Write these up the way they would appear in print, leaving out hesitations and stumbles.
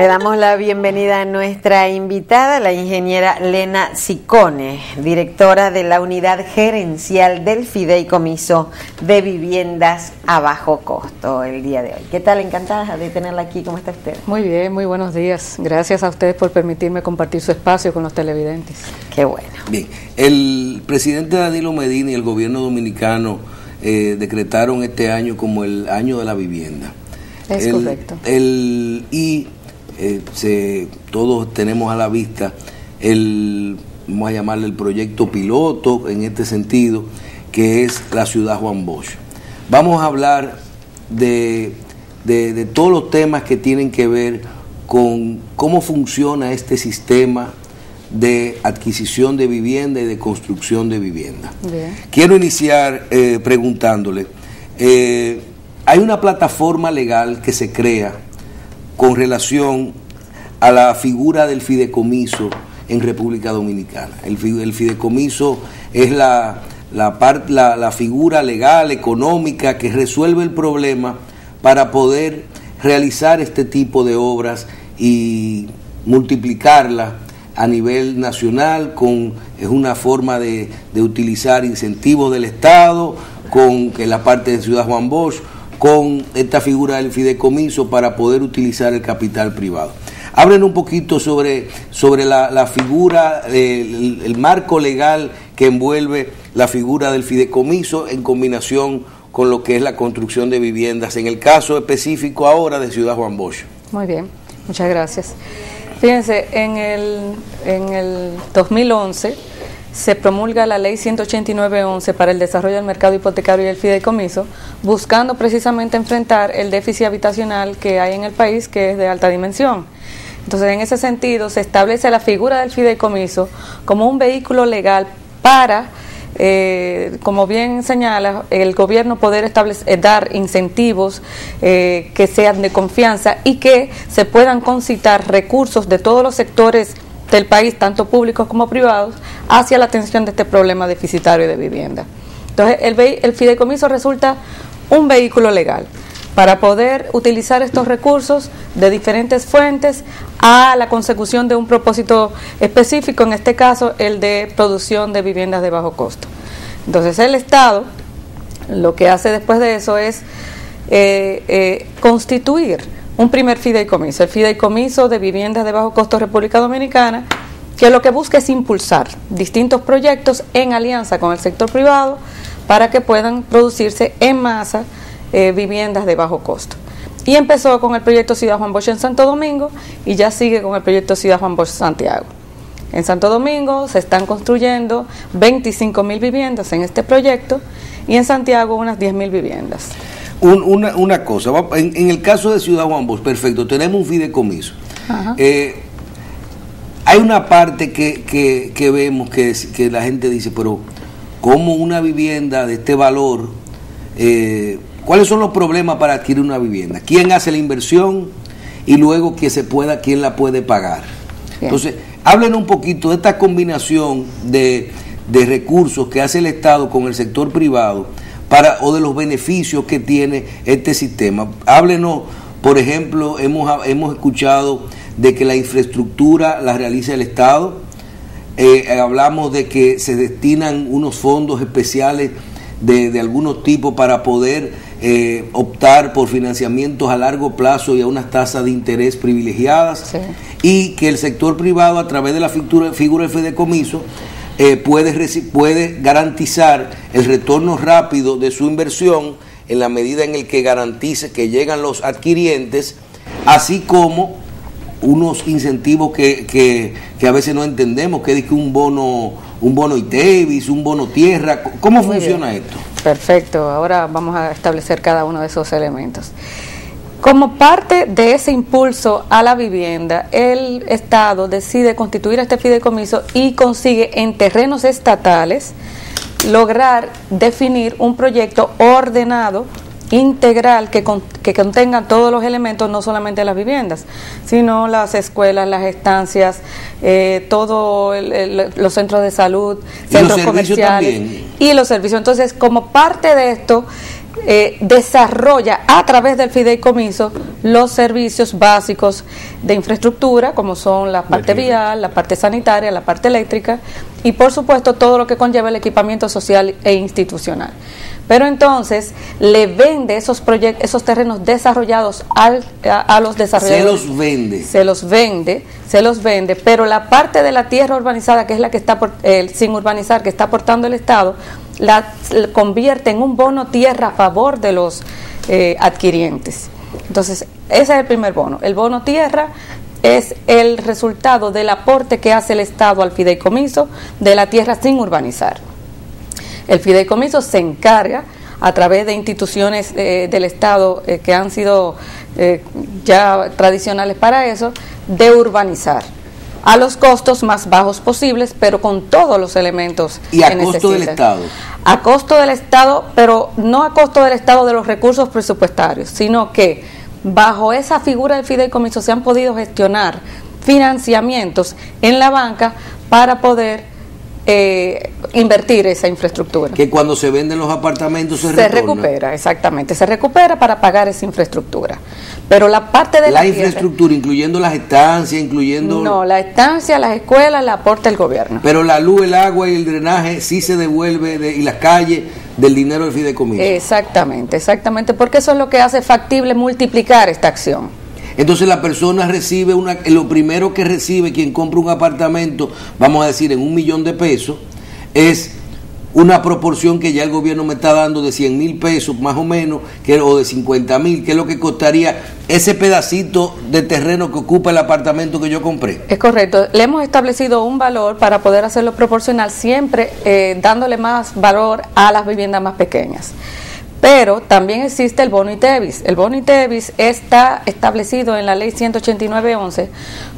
Le damos la bienvenida a nuestra invitada, la ingeniera Lena Ciccone, directora de la Unidad Gerencial del Fideicomiso de Viviendas a Bajo Costo el día de hoy. ¿Qué tal? Encantada de tenerla aquí. ¿Cómo está usted? Muy bien, muy buenos días. Gracias a ustedes por permitirme compartir su espacio con los televidentes. Qué bueno. Bien, el presidente Danilo Medina y el gobierno dominicano decretaron este año como el año de la vivienda. Es correcto. Todos tenemos a la vista vamos a llamarle el proyecto piloto en este sentido, que es la ciudad Juan Bosch. Vamos a hablar de todos los temas que tienen que ver con cómo funciona este sistema de adquisición de vivienda y de construcción de vivienda. Bien. Quiero iniciar preguntándole, hay una plataforma legal que se crea con relación a la figura del fideicomiso en República Dominicana. El fideicomiso es la figura legal, económica, que resuelve el problema para poder realizar este tipo de obras y multiplicarla a nivel nacional. Es una forma de utilizar incentivos del Estado, en la parte de Ciudad Juan Bosch, con esta figura del fideicomiso para poder utilizar el capital privado. Hablen un poquito sobre la figura, el marco legal que envuelve la figura del fideicomiso en combinación con lo que es la construcción de viviendas, en el caso específico ahora de Ciudad Juan Bosch. Muy bien, muchas gracias. Fíjense, en el 2011 se promulga la ley 189-11 para el desarrollo del mercado hipotecario y el fideicomiso, buscando precisamente enfrentar el déficit habitacional que hay en el país, que es de alta dimensión. Entonces, en ese sentido, se establece la figura del fideicomiso como un vehículo legal para, como bien señala, el gobierno poder dar incentivos que sean de confianza y que se puedan concitar recursos de todos los sectores del país, tanto públicos como privados, hacia la atención de este problema deficitario de vivienda. Entonces, el fideicomiso resulta un vehículo legal para poder utilizar estos recursos de diferentes fuentes a la consecución de un propósito específico, en este caso el de producción de viviendas de bajo costo. Entonces, el Estado lo que hace después de eso es constituir un primer fideicomiso, el Fideicomiso de Viviendas de Bajo Costo República Dominicana, que lo que busca es impulsar distintos proyectos en alianza con el sector privado para que puedan producirse en masa viviendas de bajo costo. Y empezó con el proyecto Ciudad Juan Bosch en Santo Domingo y ya sigue con el proyecto Ciudad Juan Bosch Santiago. En Santo Domingo se están construyendo 25.000 viviendas en este proyecto y en Santiago unas 10.000 viviendas. Una cosa, en el caso de Ciudad Juan Bosch, perfecto, tenemos un fideicomiso. Hay una parte que vemos que la gente dice, pero ¿cómo una vivienda de este valor? ¿Cuáles son los problemas para adquirir una vivienda? ¿Quién hace la inversión? Y luego ¿quién la puede pagar? Bien. Entonces, háblenos un poquito de esta combinación de recursos que hace el Estado con el sector privado o de los beneficios que tiene este sistema. Háblenos, por ejemplo, hemos escuchado de que la infraestructura la realiza el Estado. Hablamos de que se destinan unos fondos especiales de algunos tipos para poder optar por financiamientos a largo plazo y a unas tasas de interés privilegiadas, sí. Y que el sector privado, a través de la figura del fideicomiso, puede garantizar el retorno rápido de su inversión en la medida en el que garantice que llegan los adquirientes, así como unos incentivos que a veces no entendemos, que es un bono ITEVIS, un bono tierra. ¿Cómo funciona esto? Perfecto, ahora vamos a establecer cada uno de esos elementos. Como parte de ese impulso a la vivienda, el Estado decide constituir este fideicomiso y consigue en terrenos estatales lograr definir un proyecto ordenado, integral, que contenga todos los elementos, no solamente las viviendas, sino las escuelas, las estancias, todos los centros de salud, centros comerciales y los servicios. Entonces, como parte de esto, desarrolla a través del fideicomiso los servicios básicos de infraestructura, como son la parte vial, la parte sanitaria, la parte eléctrica y por supuesto todo lo que conlleva el equipamiento social e institucional. Pero entonces le vende esos terrenos desarrollados a los desarrolladores. Se los vende, pero la parte de la tierra urbanizada, que es la que está sin urbanizar, que está aportando el Estado, la convierte en un bono tierra a favor de los adquirientes. Entonces, ese es el primer bono. El bono tierra es el resultado del aporte que hace el Estado al fideicomiso de la tierra sin urbanizar. El fideicomiso se encarga, a través de instituciones del Estado que han sido ya tradicionales para eso, de urbanizar a los costos más bajos posibles, pero con todos los elementos que necesitan. ¿Y a costo del Estado? A costo del Estado, pero no a costo del Estado de los recursos presupuestarios, sino que bajo esa figura del fideicomiso se han podido gestionar financiamientos en la banca para poder invertir esa infraestructura. Que cuando se venden los apartamentos se recupera, exactamente, se recupera para pagar esa infraestructura. Pero la parte de la infraestructura, incluyendo las estancias, incluyendo... No, la estancia, las escuelas, la aporta el gobierno. Pero la luz, el agua y el drenaje sí se devuelve, y las calles, del dinero del fideicomiso. Exactamente, porque eso es lo que hace factible multiplicar esta acción. Entonces la persona recibe lo primero que recibe quien compra un apartamento, vamos a decir en $1,000,000 de pesos, es una proporción que ya el gobierno me está dando de 100,000 pesos más o menos, o de 50,000, que es lo que costaría ese pedacito de terreno que ocupa el apartamento que yo compré. Es correcto, le hemos establecido un valor para poder hacerlo proporcional, siempre dándole más valor a las viviendas más pequeñas. Pero también existe el bono ITEVIS. El bono ITEVIS está establecido en la ley 189.11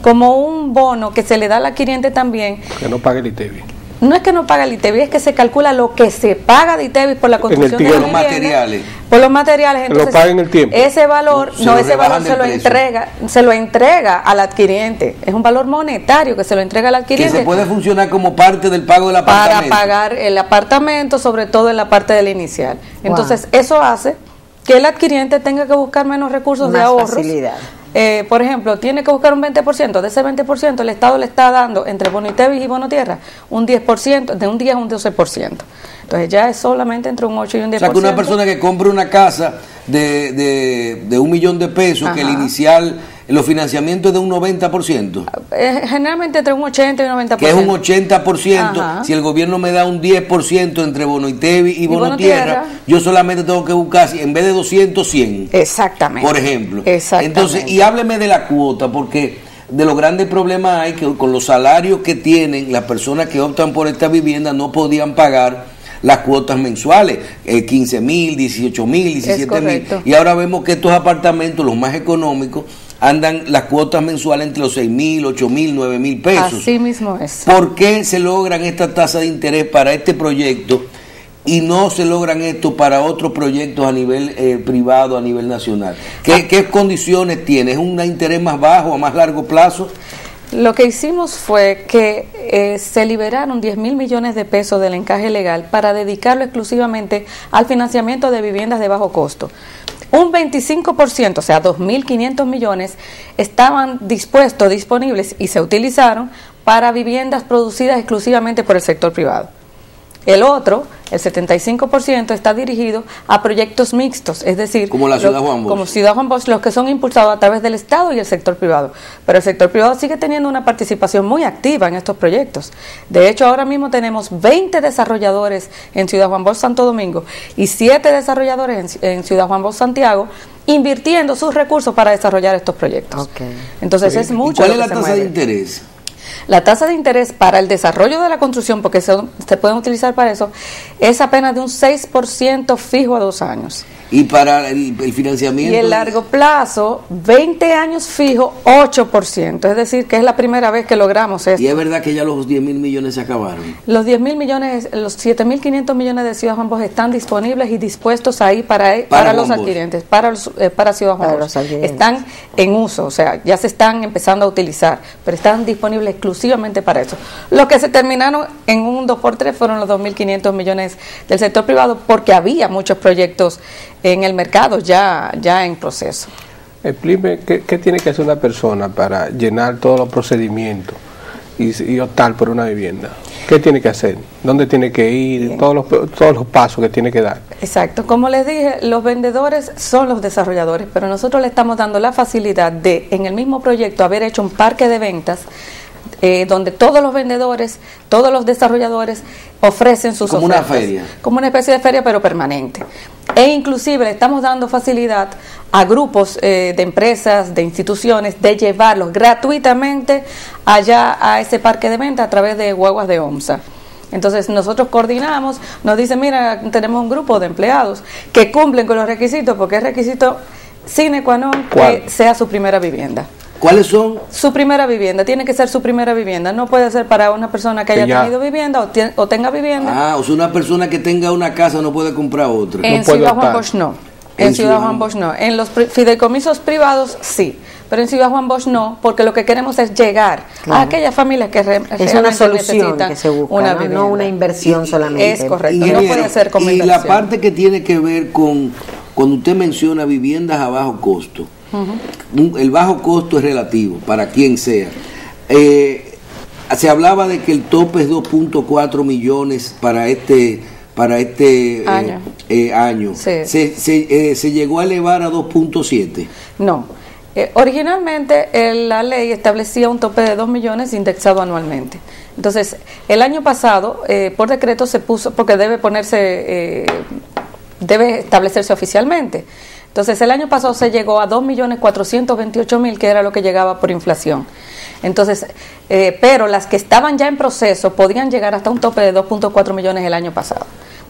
como un bono que se le da al adquiriente también. Que no pague el ITEVIS. No es que no paga el ITEVIS, es que se calcula lo que se paga de ITEVIS por la construcción de los materiales. Por los materiales, entonces lo paga en el tiempo. Ese valor, se lo entrega al adquiriente. Es un valor monetario que se lo entrega al adquiriente. Que se puede funcionar como parte del pago del apartamento. Para pagar el apartamento, sobre todo en la parte del inicial. Entonces, eso hace que el adquiriente tenga que buscar menos recursos de ahorros. Facilidad. Por ejemplo, tiene que buscar un 20%, de ese 20% el Estado le está dando entre bono ITEVIS y bono tierra un 10%, de un 10 a un 12%. Entonces ya es solamente entre un 8 y un 10%. O sea que una persona que compra una casa de $1,000,000 de pesos, que el inicial, los financiamientos es de un 90%. Generalmente entre un 80 y un 90%. Que es un 80%, si el gobierno me da un 10% entre bono ITEVIS y bono tierra, yo solamente tengo que buscar, en vez de 200, 100. Exactamente. Por ejemplo. Exactamente. Entonces, y hábleme de la cuota, porque de los grandes problemas hay que con los salarios que tienen las personas que optan por esta vivienda no podían pagar las cuotas mensuales, 15,000, 18,000, 17,000, y ahora vemos que estos apartamentos, los más económicos, andan las cuotas mensuales entre los 6,000, 8,000, 9,000 pesos. Así mismo es. ¿Por qué se logran estas tasas de interés para este proyecto y no se logran esto para otros proyectos a nivel privado, a nivel nacional? ¿Qué condiciones tiene? ¿Es un interés más bajo, a más largo plazo? Lo que hicimos fue que se liberaron 10,000 millones de pesos del encaje legal para dedicarlo exclusivamente al financiamiento de viviendas de bajo costo. Un 25%, o sea, 2.500 millones, estaban disponibles y se utilizaron para viviendas producidas exclusivamente por el sector privado. El otro, el 75%, está dirigido a proyectos mixtos, es decir, como la Ciudad Juan Bosch. Como Ciudad Juan Bosch, los que son impulsados a través del Estado y el sector privado. Pero el sector privado sigue teniendo una participación muy activa en estos proyectos. De hecho, ahora mismo tenemos 20 desarrolladores en Ciudad Juan Bosch, Santo Domingo, y 7 desarrolladores en Ciudad Juan Bosch, Santiago, invirtiendo sus recursos para desarrollar estos proyectos. Entonces, es mucho. ¿Y cuál es la tasa de interés? La tasa de interés para el desarrollo de la construcción, porque se pueden utilizar para eso, es apenas de un 6% fijo a 2 años. ¿Y para el financiamiento? Y el largo plazo, 20 años fijo, 8%. Es decir, que es la primera vez que logramos esto. ¿Y es verdad que ya los 10,000 millones se acabaron? Los 10,000 millones, los 7.500 millones de Ciudad Juan Bosch están disponibles y dispuestos ahí para los adquirientes, para Ciudad Juan Bosch. Están en uso, o sea, ya se están empezando a utilizar, pero están disponibles exclusivamente para eso. Lo que se terminaron en un 2x3 fueron los 2.500 millones del sector privado, porque había muchos proyectos en el mercado ya en proceso. Explíqueme qué tiene que hacer una persona para llenar todos los procedimientos y optar por una vivienda. ¿Qué tiene que hacer? ¿Dónde tiene que ir? Todos los pasos que tiene que dar. Exacto. Como les dije, los vendedores son los desarrolladores, pero nosotros le estamos dando la facilidad de, en el mismo proyecto, haber hecho un parque de ventas donde todos los vendedores, todos los desarrolladores ofrecen sus como ofertas. Una feria. Como una especie de feria, pero permanente. E inclusive le estamos dando facilidad a grupos de empresas, de instituciones, de llevarlos gratuitamente allá a ese parque de venta a través de guaguas de OMSA. Entonces nosotros coordinamos, nos dicen, mira, tenemos un grupo de empleados que cumplen con los requisitos, porque es requisito sine qua non que sea su primera vivienda. ¿Cuáles son? Su primera vivienda, tiene que ser su primera vivienda, no puede ser para una persona que haya tenido vivienda o tenga vivienda. O sea, una persona que tenga una casa no puede comprar otra. En Ciudad Juan Bosch no. En Ciudad Juan Bosch no. En los fideicomisos privados sí, pero en Ciudad Juan Bosch no, porque lo que queremos es llegar a aquellas familias que es una solución que se busca, una vivienda, no una inversión solamente. Es correcto, no puede ser como inversión. Y la parte que tiene que ver con cuando usted menciona viviendas a bajo costo. El bajo costo es relativo para quien sea. Se hablaba de que el tope es 2.4 millones para este año. Sí. ¿Se llegó a elevar a 2.7? No. Originalmente la ley establecía un tope de 2 millones indexado anualmente. Entonces, el año pasado, por decreto se puso, porque debe establecerse oficialmente. Entonces, el año pasado se llegó a 2.428.000, que era lo que llegaba por inflación. Entonces, pero las que estaban ya en proceso podían llegar hasta un tope de 2.4 millones el año pasado.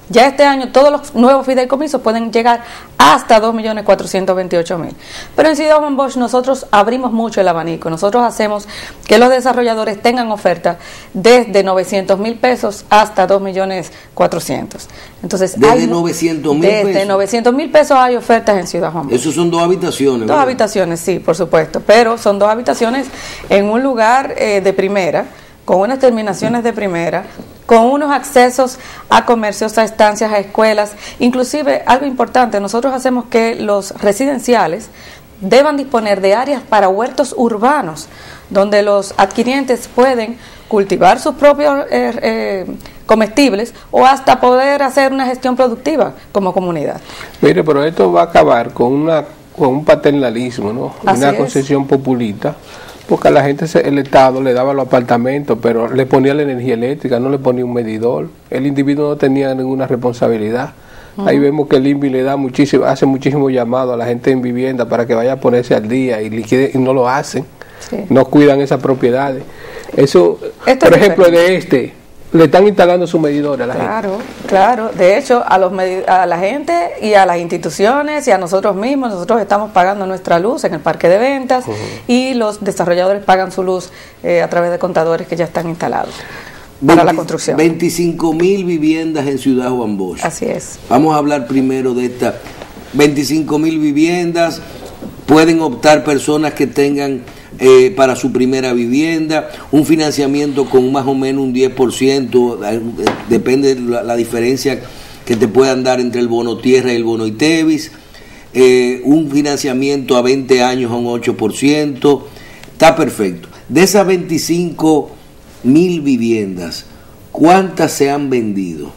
Ya este año todos los nuevos fideicomisos pueden llegar hasta 2.428.000. Pero en Ciudad Juan Bosch nosotros abrimos mucho el abanico. Nosotros hacemos que los desarrolladores tengan ofertas desde 900.000 pesos hasta 2.400.000. Entonces, desde 900.000 pesos. Desde 900.000 pesos hay ofertas en Ciudad Juan Bosch. Esos son 2 habitaciones. Dos habitaciones, sí, por supuesto. Pero son 2 habitaciones en un lugar de primera, con unas terminaciones de primera, con unos accesos a comercios, a estancias, a escuelas. Inclusive, algo importante, nosotros hacemos que los residenciales deban disponer de áreas para huertos urbanos, donde los adquirientes pueden cultivar sus propios comestibles o hasta poder hacer una gestión productiva como comunidad. Mire, pero esto va a acabar con un paternalismo, ¿no? Una concesión populista. Porque a la gente el Estado le daba los apartamentos, pero le ponía la energía eléctrica, no le ponía un medidor. El individuo no tenía ninguna responsabilidad. Ahí vemos que el INVI le da hace muchísimo llamado a la gente en vivienda para que vaya a ponerse al día y liquide, y no lo hacen. Sí. No cuidan esas propiedades. Eso, por ejemplo, le están instalando su medidor a la gente. Claro. De hecho, a la gente y a las instituciones y a nosotros mismos, nosotros estamos pagando nuestra luz en el parque de ventas y los desarrolladores pagan su luz a través de contadores que ya están instalados para la construcción. 25.000 viviendas en Ciudad Juan Bosch. Así es. Vamos a hablar primero de estas 25.000 viviendas. Pueden optar personas que tengan para su primera vivienda, un financiamiento con más o menos un 10%, depende de la diferencia que te puedan dar entre el bono tierra y el bono ITEVIS, un financiamiento a 20 años a un 8%, está perfecto. De esas 25.000 viviendas, ¿cuántas se han vendido?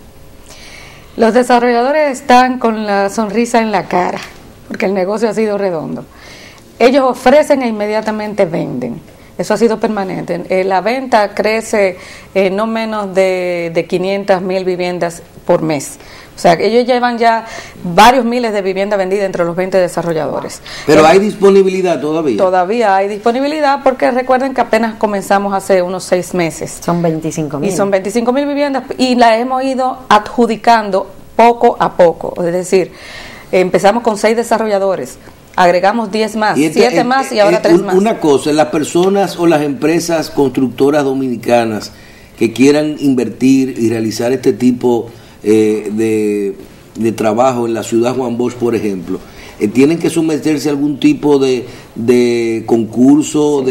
Los desarrolladores están con la sonrisa en la cara, porque el negocio ha sido redondo. Ellos ofrecen e inmediatamente venden. Eso ha sido permanente. La venta crece no menos de 500.000 viviendas por mes. O sea, ellos llevan ya varios miles de viviendas vendidas entre los 20 desarrolladores. ¿Pero hay disponibilidad todavía? Todavía hay disponibilidad porque recuerden que apenas comenzamos hace unos 6 meses. Son 25.000. Y son 25.000 viviendas y las hemos ido adjudicando poco a poco. Es decir, empezamos con 6 desarrolladores. Agregamos 10 más, 7 más y ahora 3 más. Una cosa, las personas o las empresas constructoras dominicanas que quieran invertir y realizar este tipo de trabajo en la ciudad Juan Bosch, por ejemplo, tienen que someterse a algún tipo de concurso,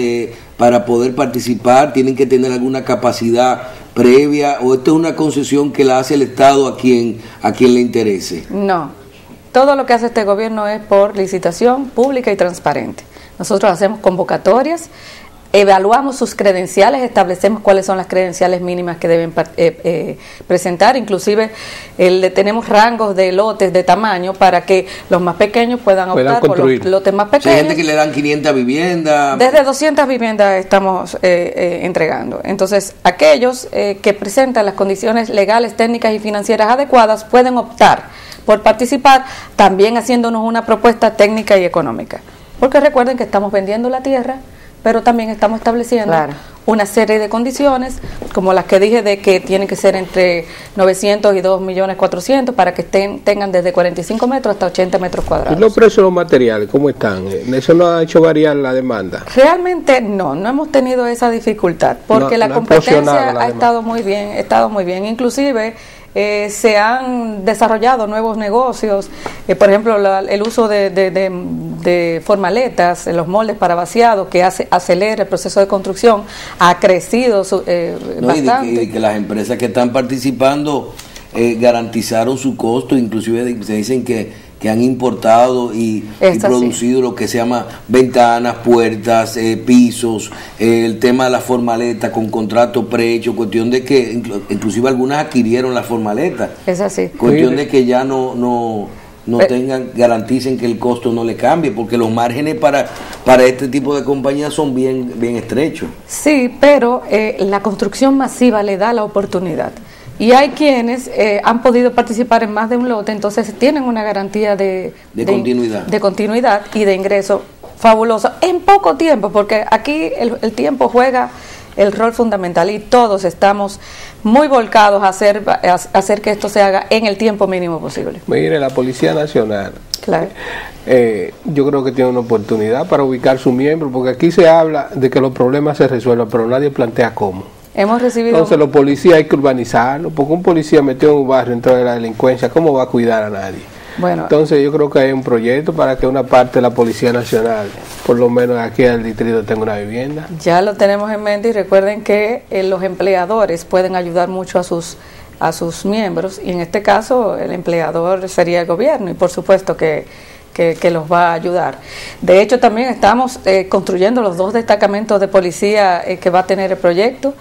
para poder participar? ¿Tienen que tener alguna capacidad previa o esto es una concesión que la hace el Estado a quien le interese? No, todo lo que hace este gobierno es por licitación pública y transparente. Nosotros hacemos convocatorias, evaluamos sus credenciales, establecemos cuáles son las credenciales mínimas que deben presentar, inclusive tenemos rangos de lotes de tamaño para que los más pequeños puedan optar por los lotes más pequeños. Hay gente que le dan 500 viviendas. Desde 200 viviendas estamos entregando. Entonces, aquellos que presentan las condiciones legales, técnicas y financieras adecuadas pueden optar por participar, también haciéndonos una propuesta técnica y económica. Porque recuerden que estamos vendiendo la tierra, pero también estamos estableciendo una serie de condiciones, como las que dije, de que tienen que ser entre 900 y 2.400.000 para que tengan desde 45 metros hasta 80 metros cuadrados. ¿Y los precios de los materiales cómo están? ¿Eso no ha hecho variar la demanda? Realmente no hemos tenido esa dificultad, porque la competencia ha estado muy bien, inclusive se han desarrollado nuevos negocios, por ejemplo el uso de formaletas en los moldes para vaciado, que acelera el proceso de construcción, ha crecido bastante. Y que las empresas que están participando garantizaron su costo, inclusive se dicen que han importado y producido lo que se llama ventanas, puertas, pisos, el tema de la formaleta con contrato prehecho, cuestión de que inclusive algunas adquirieron la formaleta. Es así. Cuestión de que ya no garanticen que el costo no le cambie, porque los márgenes para este tipo de compañías son bien estrechos. Sí, pero la construcción masiva le da la oportunidad. Y hay quienes han podido participar en más de un lote, entonces tienen una garantía de continuidad y de ingreso fabuloso en poco tiempo, porque aquí el tiempo juega el rol fundamental y todos estamos muy volcados a hacer que esto se haga en el tiempo mínimo posible. Mire, la Policía Nacional, yo creo que tiene una oportunidad para ubicar su miembro, porque aquí se habla de que los problemas se resuelvan, pero nadie plantea cómo. Hemos recibido... Entonces los policías hay que urbanizarlos, porque un policía metido en un barrio dentro de la delincuencia, ¿cómo va a cuidar a nadie? Bueno, entonces yo creo que hay un proyecto para que una parte de la Policía Nacional, por lo menos aquí en el distrito, tenga una vivienda. Ya lo tenemos en mente y recuerden que los empleadores pueden ayudar mucho a sus miembros, y en este caso el empleador sería el gobierno, y por supuesto que los va a ayudar. De hecho, también estamos construyendo los 2 destacamentos de policía que va a tener el proyecto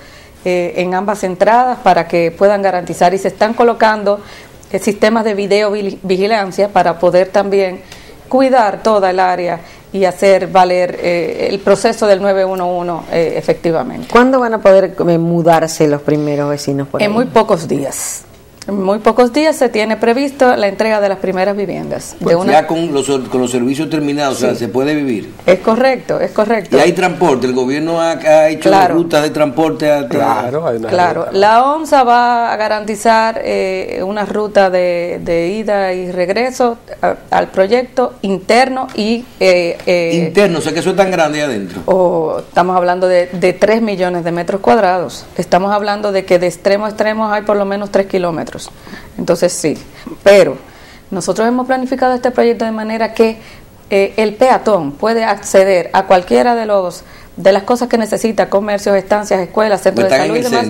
en ambas entradas para que puedan garantizar, y se están colocando sistemas de videovigilancia para poder también cuidar toda el área y hacer valer el proceso del 911 efectivamente. ¿Cuándo van a poder mudarse los primeros vecinos por ahí? En muy pocos días. En muy pocos días se tiene previsto la entrega de las primeras viviendas. Pues ya con los servicios terminados, sí. O sea, se puede vivir. Es correcto. Y hay transporte, el gobierno ha hecho rutas de transporte. Claro, la OMSA va a garantizar una ruta de ida y regreso al proyecto interno y... interno, o sea que eso es tan grande adentro. Estamos hablando de 3 millones de metros cuadrados. Estamos hablando de que de extremo a extremo hay por lo menos 3 kilómetros. Entonces sí, pero nosotros hemos planificado este proyecto de manera que el peatón puede acceder a cualquiera de las cosas que necesita, comercios, estancias, escuelas, centros de salud y demás,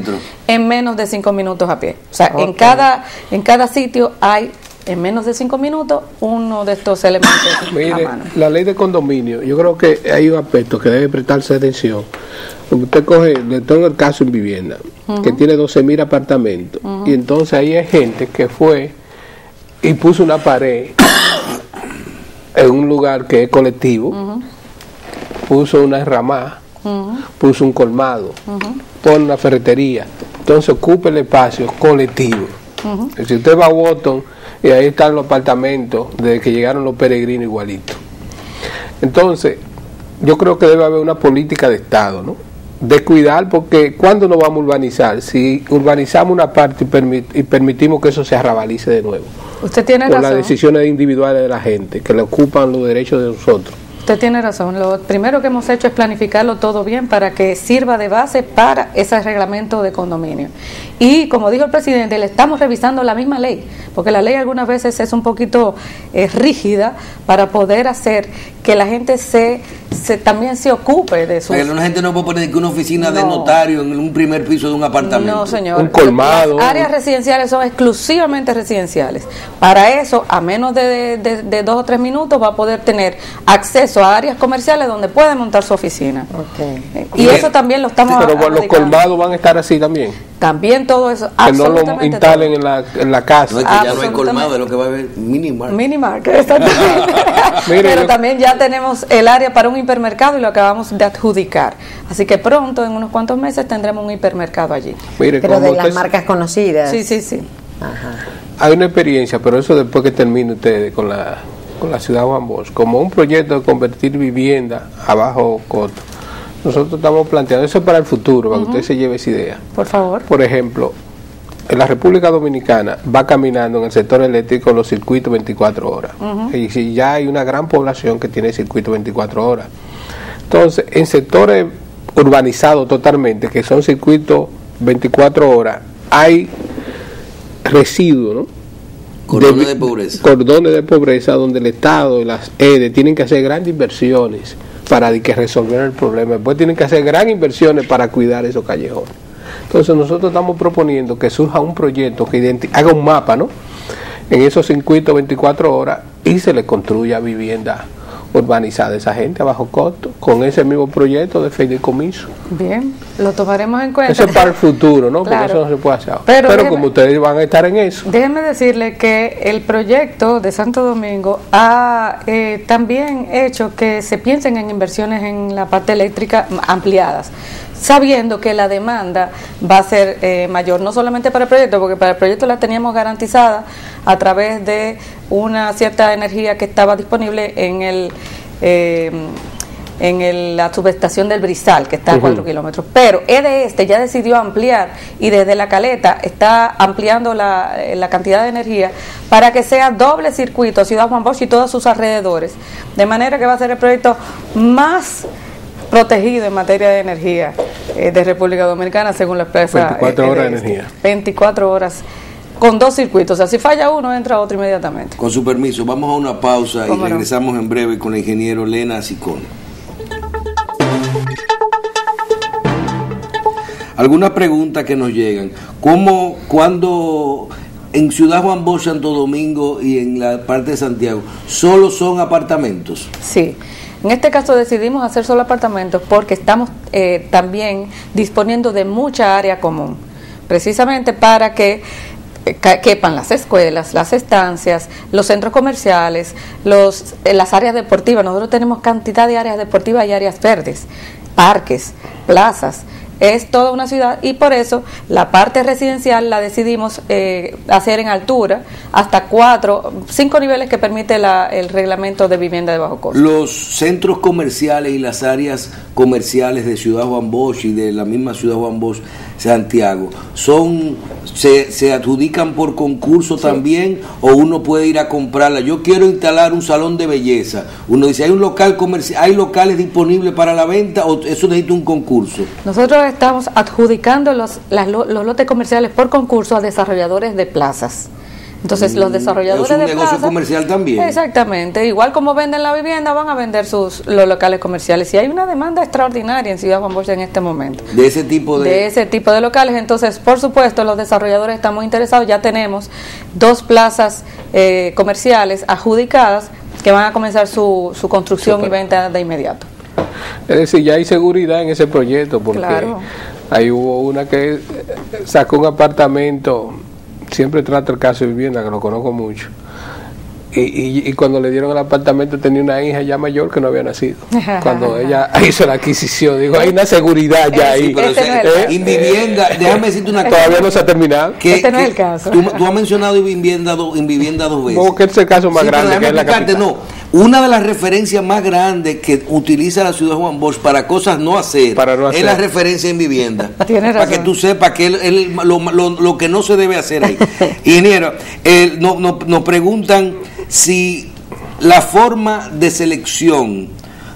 en menos de 5 minutos a pie. O sea, en cada sitio hay, en menos de 5 minutos, uno de estos elementos. Mire, a mano. La ley de condominio, yo creo que hay un aspecto que debe prestarse atención. Usted coge, le tengo el caso en vivienda, que tiene 12.000 apartamentos, y entonces ahí hay gente que fue y puso una pared en un lugar que es colectivo, puso una enramada, puso un colmado, pone una ferretería, entonces ocupa el espacio colectivo. Si usted va a Wotton, y ahí están los apartamentos desde que llegaron los peregrinos igualitos. Entonces, yo creo que debe haber una política de Estado, ¿no? De cuidar, porque ¿cuándo nos vamos a urbanizar? Si urbanizamos una parte y permitimos que eso se arrabalice de nuevo. Usted tiene razón. Por las decisiones individuales de la gente, que le ocupan los derechos de nosotros. Usted tiene razón. Lo primero que hemos hecho es planificarlo todo bien para que sirva de base para ese reglamento de condominio. Y como dijo el presidente, le estamos revisando la misma ley, porque la ley algunas veces es un poquito rígida para poder hacer que la gente también se ocupe de sus... La gente no puede poner que una oficina de notario en un primer piso de un apartamento. No, señor. Un colmado. Las áreas residenciales son exclusivamente residenciales. Para eso, a menos de 2 o 3 minutos, va a poder tener acceso a áreas comerciales donde puede montar su oficina. Okay. Y eso también lo estamos... Pero los colmados van a estar así también. También todo eso. Que no lo instalen en la casa. No es que ya no hay colmado, es lo que va a haber Minimarket. Minimarket, exactamente. Pero también ya tenemos el área para un hipermercado y lo acabamos de adjudicar. Así que pronto, en unos cuantos meses, tendremos un hipermercado allí. Mire, pero de las marcas conocidas. Sí. Ajá. Hay una experiencia, pero eso después que termine ustedes con la ciudad Juan Bosch, como un proyecto de convertir vivienda a bajo costo. Nosotros estamos planteando eso para el futuro, para que usted se lleve esa idea. Por favor. Por ejemplo, en la República Dominicana va caminando en el sector eléctrico los circuitos 24 horas. Y si ya hay una gran población que tiene circuitos 24 horas. Entonces, en sectores urbanizados totalmente, que son circuitos 24 horas, hay residuos, ¿no? Cordones de pobreza. Cordones de pobreza donde el Estado y las EDE tienen que hacer grandes inversiones para que resolver el problema. Después tienen que hacer grandes inversiones para cuidar esos callejones. Entonces nosotros estamos proponiendo que surja un proyecto que haga un mapa, ¿no?, en esos circuitos 24 horas y se le construya vivienda urbanizada a esa gente a bajo costo, con ese mismo proyecto de fideicomiso. Bien, lo tomaremos en cuenta. Eso es para el futuro, ¿no? Claro. Porque eso no se puede hacer. Pero como ustedes van a estar en eso. Déjenme decirle que el proyecto de Santo Domingo ha también hecho que se piensen en inversiones en la parte eléctrica ampliadas, sabiendo que la demanda va a ser mayor, no solamente para el proyecto, porque para el proyecto la teníamos garantizada a través de una cierta energía que estaba disponible en la subestación del Brizal, que está a 4 kilómetros, pero EDE ya decidió ampliar y desde La Caleta está ampliando la cantidad de energía para que sea doble circuito Ciudad Juan Bosch y todos sus alrededores, de manera que va a ser el proyecto más protegido en materia de energía de República Dominicana, según la empresa. 24 horas de energía. 24 horas con 2 circuitos, o sea, si falla uno, entra otro inmediatamente. Con su permiso, vamos a una pausa y regresamos en breve con el ingeniero Lena Sicone. Algunas preguntas que nos llegan. ¿Cuándo en Ciudad Juan Bosch, Santo Domingo y en la parte de Santiago, solo son apartamentos? Sí. En este caso decidimos hacer solo apartamentos porque estamos también disponiendo de mucha área común, precisamente para que quepan las escuelas, las estancias, los centros comerciales, las áreas deportivas. Nosotros tenemos cantidad de áreas deportivas y áreas verdes, parques, plazas. Es toda una ciudad y por eso la parte residencial la decidimos hacer en altura hasta 5 niveles que permite el reglamento de vivienda de bajo costo. Los centros comerciales y las áreas comerciales de Ciudad Juan Bosch y de la misma Ciudad Juan Bosch Santiago, ¿se adjudican por concurso también o uno puede ir a comprarla? Yo quiero instalar un salón de belleza. Uno dice, ¿hay un local comercial, hay locales disponibles para la venta o eso necesita un concurso? Nosotros estamos adjudicando los lotes comerciales por concurso a desarrolladores de plazas. Entonces los desarrolladores de plazas... Es un negocio comercial también. Exactamente, igual como venden la vivienda, van a vender los locales comerciales. Y hay una demanda extraordinaria en Ciudad Juan Bosch en este momento. De ese tipo de locales. Entonces, por supuesto, los desarrolladores están muy interesados. Ya tenemos 2 plazas comerciales adjudicadas que van a comenzar su construcción y venta de inmediato. Es decir, ya hay seguridad en ese proyecto, porque ahí hubo una que sacó un apartamento, siempre trato el caso de vivienda, que lo conozco mucho, y cuando le dieron el apartamento tenía una hija ya mayor que no había nacido. Cuando ella hizo la adquisición, digo, hay una seguridad ya ahí. Pero Invivienda, déjame decirte una cosa. Todavía no se ha terminado. No es el caso. Tú has mencionado Invivienda 2 veces. Como que es el caso más grande que es la capital. No, una de las referencias más grandes que utiliza la Ciudad Juan Bosch para cosas no hacer, es la referencia en vivienda. Tienes razón. Para que tú sepas que lo que no se debe hacer ahí. Ingeniero, nos preguntan si la forma de selección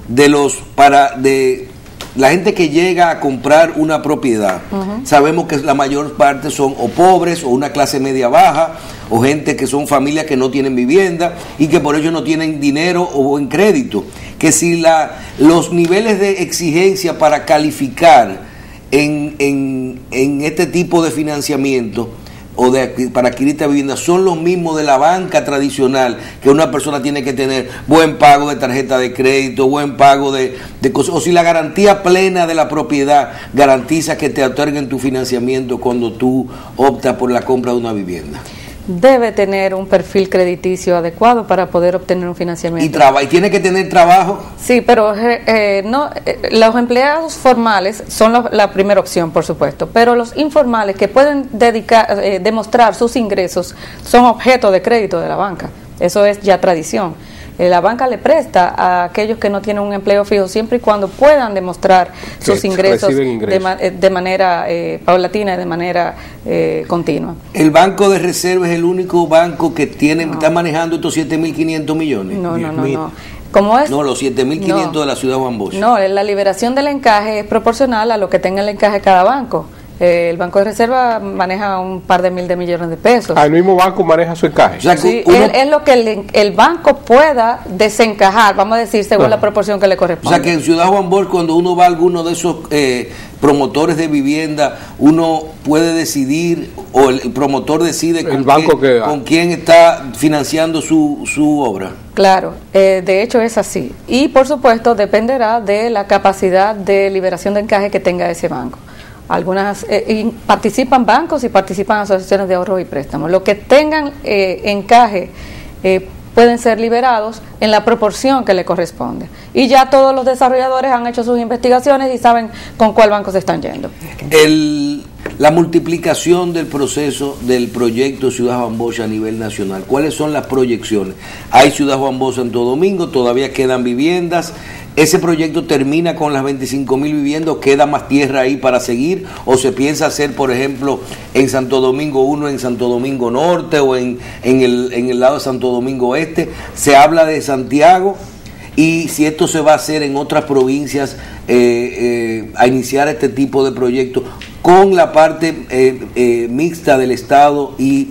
de la gente que llega a comprar una propiedad, sabemos que la mayor parte son o pobres o una clase media baja o gente que son familias que no tienen vivienda y que por ello no tienen dinero o en crédito. Que si los niveles de exigencia para calificar en este tipo de financiamiento o para adquirir esta vivienda son los mismos de la banca tradicional, que una persona tiene que tener buen pago de tarjeta de crédito, buen pago de cosas, o si la garantía plena de la propiedad garantiza que te otorguen tu financiamiento cuando tú optas por la compra de una vivienda. Debe tener un perfil crediticio adecuado para poder obtener un financiamiento. ¿Y tiene que tener trabajo? Sí, pero los empleados formales son la primera opción, por supuesto, pero los informales que pueden demostrar sus ingresos son objeto de crédito de la banca. Eso es ya tradición. La banca le presta a aquellos que no tienen un empleo fijo siempre y cuando puedan demostrar sus ingresos de manera paulatina y de manera continua. ¿El Banco de Reserva es el único banco que está manejando estos 7.500 millones? No. ¿Cómo es? No, los 7.500 de la ciudad de Juan Bosch. No, la liberación del encaje es proporcional a lo que tenga el encaje cada banco. El Banco de Reserva maneja un par de millones de pesos. El mismo banco maneja su encaje. O sea, sí, es lo que el banco pueda desencajar, vamos a decir, según la proporción que le corresponde. O sea, que en Ciudad Juan Bosch, cuando uno va a alguno de esos promotores de vivienda, uno puede decidir, o el promotor decide con quién está financiando su obra. Claro, de hecho es así. Y por supuesto dependerá de la capacidad de liberación de encaje que tenga ese banco. Algunas participan bancos y participan asociaciones de ahorros y préstamos. Los que tengan encaje pueden ser liberados en la proporción que le corresponde. Y ya todos los desarrolladores han hecho sus investigaciones y saben con cuál banco se están yendo. La multiplicación del proceso del proyecto Ciudad Juan Bosch a nivel nacional, ¿cuáles son las proyecciones? Hay Ciudad Juan Bosch Santo Domingo, todavía quedan viviendas. ¿Ese proyecto termina con las 25.000 viviendas? ¿Queda más tierra ahí para seguir? ¿O se piensa hacer, por ejemplo, en Santo Domingo 1, en Santo Domingo Norte o en el lado de Santo Domingo Este? Se habla de Santiago, y si esto se va a hacer en otras provincias, a iniciar este tipo de proyectos con la parte mixta del Estado y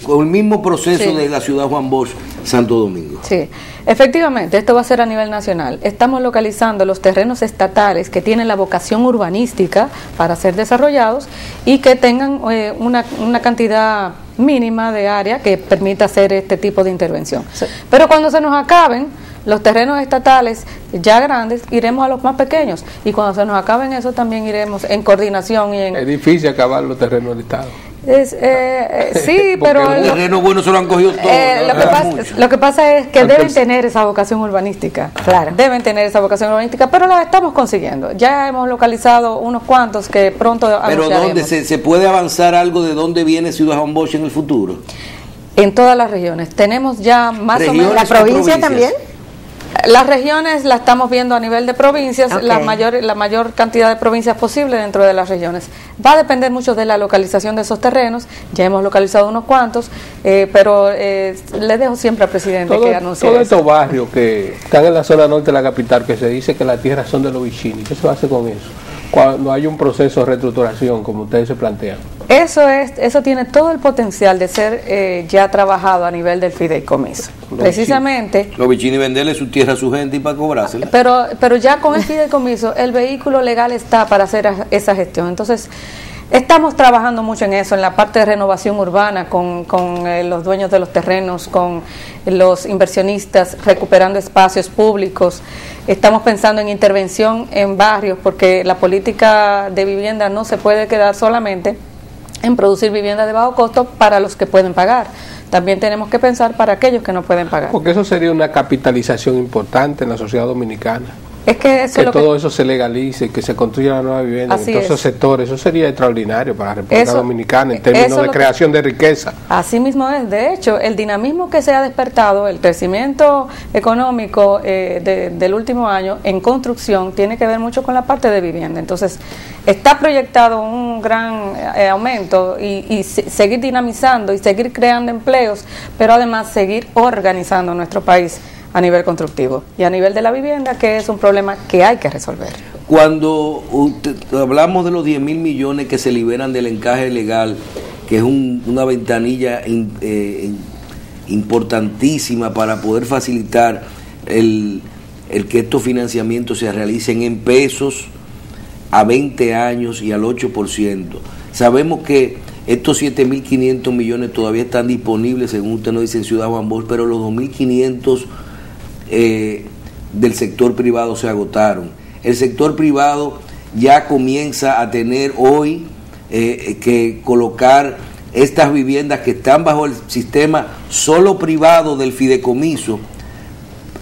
con el mismo proceso de la ciudad Juan Bosch Santo Domingo. Sí, efectivamente, esto va a ser a nivel nacional. Estamos localizando los terrenos estatales que tienen la vocación urbanística para ser desarrollados y que tengan una cantidad mínima de área que permita hacer este tipo de intervención. Sí. Pero cuando se nos acaben los terrenos estatales ya grandes, iremos a los más pequeños, y cuando se nos acaben eso también iremos en coordinación. Es difícil acabar los terrenos del Estado. Sí, pero el terreno bueno se lo han cogido todos. Lo que pasa es que deben tener esa vocación urbanística. Claro, deben tener esa vocación urbanística, pero la estamos consiguiendo. Ya hemos localizado unos cuantos que pronto anunciaremos. Pero ¿dónde se puede avanzar algo de dónde viene Ciudad Juan Bosch en el futuro? En todas las regiones. Tenemos ya más o menos. ¿La provincia también? Las regiones la estamos viendo a nivel de provincias, okay. La mayor cantidad de provincias posible dentro de las regiones. Va a depender mucho de la localización de esos terrenos, ya hemos localizado unos cuantos, pero le dejo siempre al presidente que anuncie todos estos barrios que están en la zona norte de la capital, que se dice que las tierras son de los Vicini, ¿qué se va a hacer con eso? Cuando hay un proceso de reestructuración, como ustedes se plantean. Eso tiene todo el potencial de ser ya trabajado a nivel del fideicomiso. Precisamente. Los Vicini venderle su tierra a su gente y para cobrársela. Pero ya con el fideicomiso, el vehículo legal está para hacer esa gestión. Entonces, estamos trabajando mucho en eso, en la parte de renovación urbana, con los dueños de los terrenos, con los inversionistas, recuperando espacios públicos. Estamos pensando en intervención en barrios, porque la política de vivienda no se puede quedar solamente en producir vivienda de bajo costo para los que pueden pagar. También tenemos que pensar para aquellos que no pueden pagar. Porque eso sería una capitalización importante en la sociedad dominicana. Es que todo eso se legalice, que se construya una nueva vivienda en todos esos sectores. Eso sería extraordinario para la República Dominicana en términos de creación de riqueza. Así mismo es. De hecho, el dinamismo que se ha despertado, el crecimiento económico del último año en construcción tiene que ver mucho con la parte de vivienda. Entonces, está proyectado un gran aumento y seguir dinamizando y seguir creando empleos, pero además seguir organizando nuestro país a nivel constructivo. Y a nivel de la vivienda, que es un problema que hay que resolver. Cuando hablamos de los 10.000 millones que se liberan del encaje legal, que es una ventanilla importantísima para poder facilitar el que estos financiamientos se realicen en pesos a 20 años y al 8%. Sabemos que estos 7.500 millones todavía están disponibles, según usted nos dice, en Ciudad Juan Bosch, pero los 2.500 del sector privado se agotaron. El sector privado ya comienza a tener hoy que colocar estas viviendas que están bajo el sistema solo privado del fideicomiso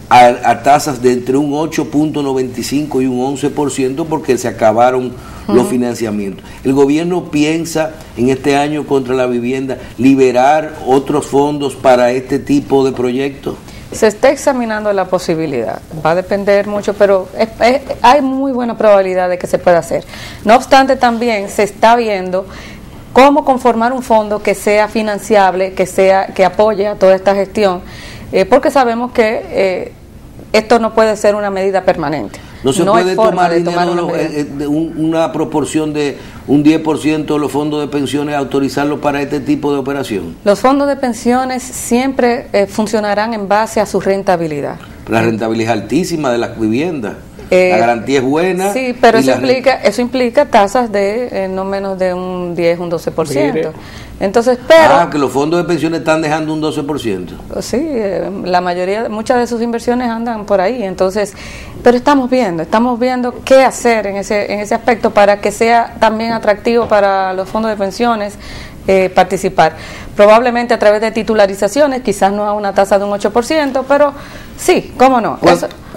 a tasas de entre un 8.95 y un 11%, porque se acabaron los financiamientos. El gobierno piensa en este año contra la vivienda liberar otros fondos para este tipo de proyectos. Se está examinando la posibilidad, va a depender mucho, pero hay muy buena probabilidad de que se pueda hacer. No obstante, también se está viendo cómo conformar un fondo que sea financiable, que apoye a toda esta gestión, porque sabemos que esto no puede ser una medida permanente. No se puede tomar una proporción de un 10% de los fondos de pensiones, autorizarlo para este tipo de operación. Los fondos de pensiones siempre funcionarán en base a su rentabilidad. La rentabilidad es altísima de las viviendas. La garantía es buena. Sí, pero eso implica tasas de no menos de un 10, un 12%. Mire. Entonces, pero que los fondos de pensiones están dejando un 12%. Sí, la mayoría, muchas de sus inversiones andan por ahí. Entonces, pero estamos viendo qué hacer en ese aspecto para que sea también atractivo para los fondos de pensiones participar. Probablemente a través de titularizaciones, quizás no a una tasa de un 8%, pero sí, cómo no.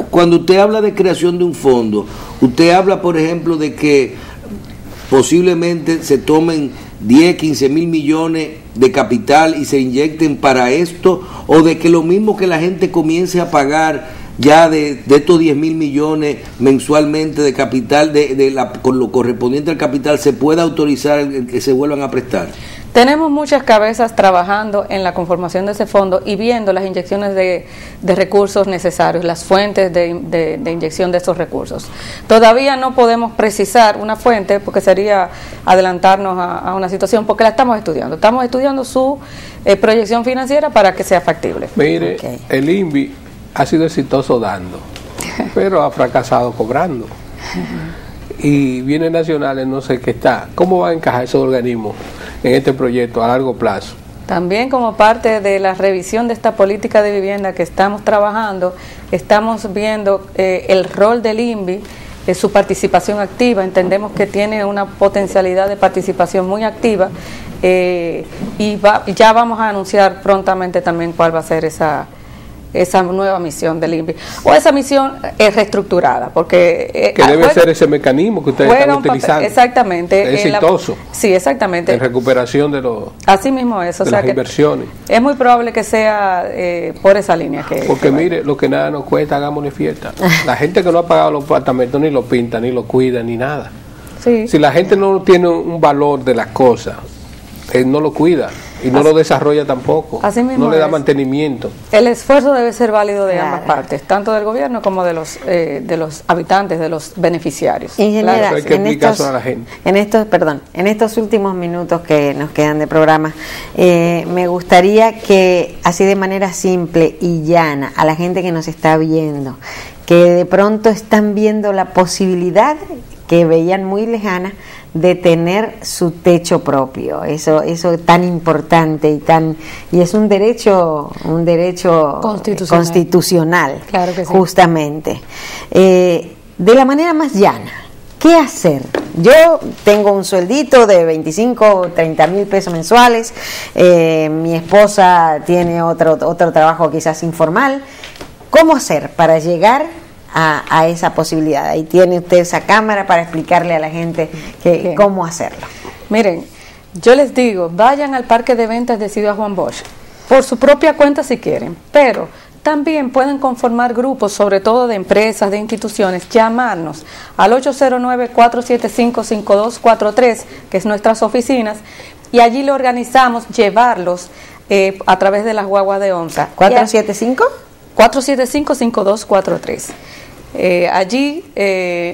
Cuando usted habla de creación de un fondo, usted habla, por ejemplo, de que posiblemente se tomen 10, 15 mil millones de capital y se inyecten para esto, o de que lo mismo que la gente comience a pagar ya de estos 10 mil millones mensualmente de capital, con lo correspondiente al capital, se pueda autorizar que se vuelvan a prestar. Tenemos muchas cabezas trabajando en la conformación de ese fondo y viendo las inyecciones de recursos necesarios, las fuentes de inyección de esos recursos. Todavía no podemos precisar una fuente porque sería adelantarnos a una situación, porque la estamos estudiando. Estamos estudiando su proyección financiera para que sea factible. Mire, el INVI ha sido exitoso dando, pero ha fracasado cobrando. Y bienes nacionales no sé qué está. ¿Cómo va a encajar esos organismos en este proyecto a largo plazo? También como parte de la revisión de esta política de vivienda que estamos trabajando, estamos viendo el rol del INVI, su participación activa. Entendemos que tiene una potencialidad de participación muy activa y ya vamos a anunciar prontamente también cuál va a ser esa nueva misión del INVI, o esa misión es reestructurada, porque que debe ser ese mecanismo que ustedes están utilizando. Exactamente. Exitoso. Sí, exactamente. En recuperación de los así mismo es, de las inversiones. Es muy probable que sea por esa línea porque mire, lo que nada nos cuesta, hagámosle fiesta. La gente que no ha pagado los apartamentos ni lo pinta, ni lo cuida, ni nada. Sí. Si la gente no tiene un valor de las cosas, no lo cuida y no lo desarrolla tampoco, no le da mantenimiento. El esfuerzo debe ser válido de ambas partes, tanto del gobierno como de los habitantes, de los beneficiarios. Ingeniera, hay que explicarlo a la gente. En estos últimos minutos que nos quedan de programa, me gustaría que así de manera simple y llana a la gente que nos está viendo, que de pronto están viendo la posibilidad que veían muy lejana de tener su techo propio, eso tan importante y es un derecho constitucional, claro que sí. Justamente de la manera más llana. ¿Qué hacer? Yo tengo un sueldito de 25 o 30 mil pesos mensuales, mi esposa tiene otro trabajo quizás informal. ¿Cómo hacer para llegar a esa posibilidad? Ahí tiene usted esa cámara para explicarle a la gente cómo hacerlo. Miren, yo les digo, vayan al parque de ventas de Ciudad Juan Bosch, por su propia cuenta si quieren, pero también pueden conformar grupos, sobre todo de empresas, de instituciones, llamarnos al 809-475-5243, que es nuestras oficinas, y allí le organizamos llevarlos a través de las guaguas de onza. ¿475? 475-5243. Allí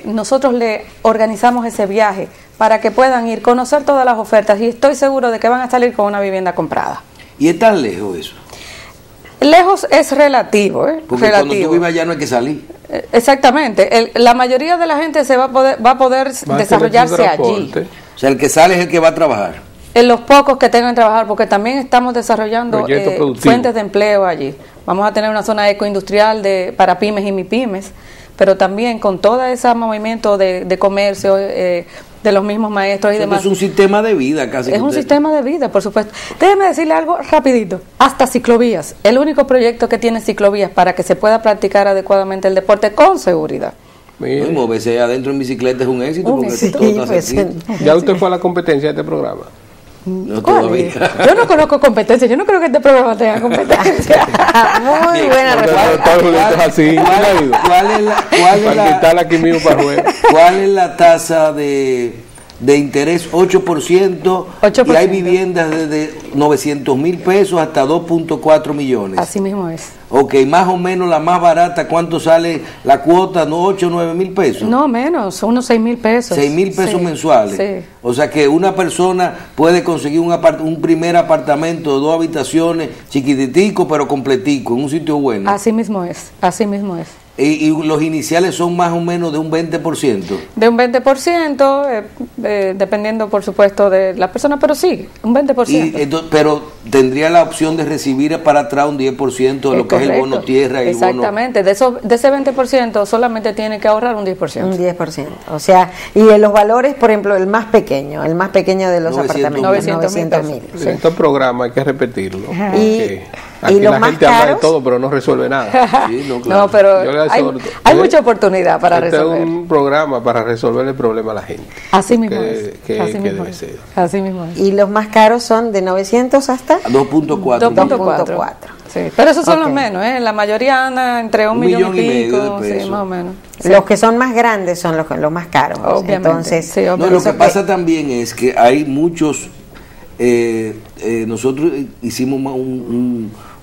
nosotros le organizamos ese viaje para que puedan ir, conocer todas las ofertas, y estoy seguro de que van a salir con una vivienda comprada. ¿Y es tan lejos eso? Lejos es relativo, Porque relativo. cuando tú vives allá no hay que salir. Exactamente. La mayoría de la gente va a poder desarrollarse allí. O sea, el que sale es el que va a trabajar. En los pocos que tengan que trabajar, porque también estamos desarrollando fuentes de empleo allí. Vamos a tener una zona ecoindustrial para pymes y mipymes, pero también con todo ese movimiento de comercio, de los mismos maestros y demás. Es un sistema de vida casi. Es un sistema de vida, por supuesto. Déjeme decirle algo rapidito. Hasta ciclovías. El único proyecto que tiene ciclovías para que se pueda practicar adecuadamente el deporte con seguridad. Y moverse adentro en bicicleta es un éxito. ¿Ya usted fue a la competencia de este programa? No todavía. Yo no conozco competencia. Yo no creo que este programa tenga competencia. Muy buena respuesta. ¿Cuál es la tasa de interés? 8%, y hay viviendas desde 900,000 pesos hasta 2.4 millones. Así mismo es. Ok, más o menos la más barata, ¿cuánto sale la cuota? ¿No 8 o 9 mil pesos? No, menos, unos 6,000 pesos. 6,000 pesos mensuales. Sí. O sea que una persona puede conseguir un primer apartamento de 2 habitaciones, chiquititico pero completico, en un sitio bueno. Así mismo es, así mismo es. Y los iniciales son más o menos de un 20%. De un 20%, dependiendo por supuesto de la persona, pero sí, un 20%. Pero tendría la opción de recibir para atrás un 10% de lo que es el bono tierra. Exactamente, de ese 20% solamente tiene que ahorrar un 10%. Un 10%. O sea, y de los valores, por ejemplo, el más pequeño de los apartamentos, 900,000. Sí. Este programa hay que repetirlo. Y aquí los la más gente caros, habla de todo, pero no resuelve nada. Sí, no, claro. No, pero hay mucha oportunidad para resolver. Es un programa para resolver el problema a la gente. Así mismo es. Así mismo es. Y los más caros son de 900 hasta 2.4. Sí, pero esos son los menos, La mayoría anda entre un millón y pico, sí, más o menos. Sí. Los que son más grandes son los más caros. Obviamente. Entonces, sí, obviamente. Lo que pasa también es que hay muchos. Nosotros hicimos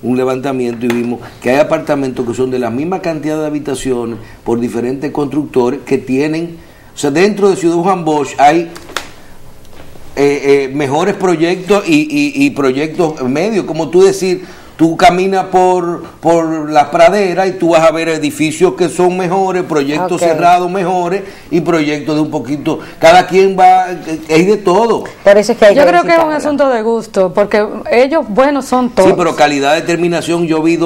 un levantamiento y vimos que hay apartamentos que son de la misma cantidad de habitaciones por diferentes constructores que tienen, o sea, dentro de Ciudad Juan Bosch hay mejores proyectos y proyectos medios, como tú decir, tú caminas por la pradera y tú vas a ver edificios que son mejores, proyectos cerrados mejores y proyectos de un poquito, cada quien va, hay de todo. Por eso es que yo creo que es un asunto de gusto, porque ellos buenos son todos. Sí, pero calidad de terminación, yo vi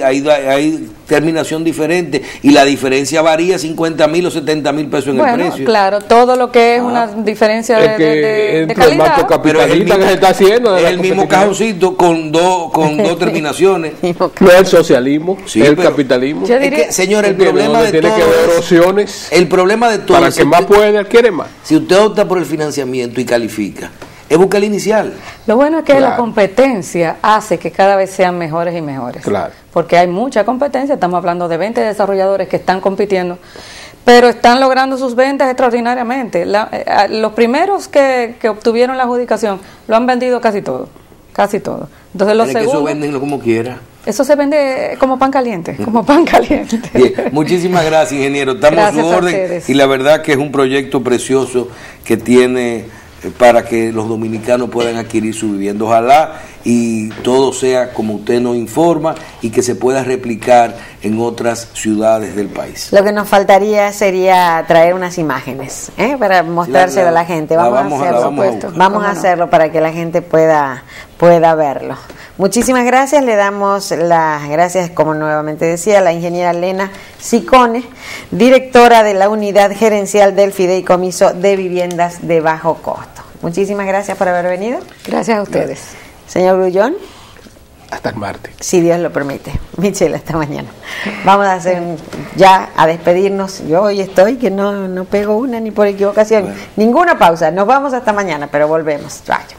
hay terminación diferente y la diferencia varía 50,000 o 70,000 pesos en el precio. Claro, todo lo que es una diferencia de calidad. Pero es el mismo cajoncito con dos terminaciones. No es el socialismo, sí, es el capitalismo. Es que, señor, el problema de tiene todo que haber opciones. El problema de todo para que más puede, adquiere más. Si usted opta por el financiamiento y califica, es buscar el inicial. Lo bueno es que la competencia hace que cada vez sean mejores y mejores. Claro. Porque hay mucha competencia, estamos hablando de 20 desarrolladores que están compitiendo, pero están logrando sus ventas extraordinariamente. Los primeros que obtuvieron la adjudicación lo han vendido casi todo. Entonces los segundos, que eso vendenlo como quiera. Eso se vende como pan caliente, Bien, muchísimas gracias, ingeniero. Estamos a su orden y la verdad que es un proyecto precioso que tiene para que los dominicanos puedan adquirir su vivienda. Ojalá y todo sea como usted nos informa y que se pueda replicar en otras ciudades del país. Lo que nos faltaría sería traer unas imágenes para mostrárselo a la gente. Vamos a hacerlo para que la gente pueda verlo. Muchísimas gracias, le damos las gracias, como nuevamente decía, a la ingeniera Lena Cicones, directora de la Unidad Gerencial del Fideicomiso de Viviendas de Bajo Costo. Muchísimas gracias por haber venido. Gracias a ustedes. Gracias. Señor Grullón. Hasta el martes. Si Dios lo permite. Michelle, hasta mañana. Vamos a hacer a despedirnos. Yo hoy estoy que no pego una ni por equivocación. Ninguna pausa. Nos vamos hasta mañana, pero volvemos. Rayo.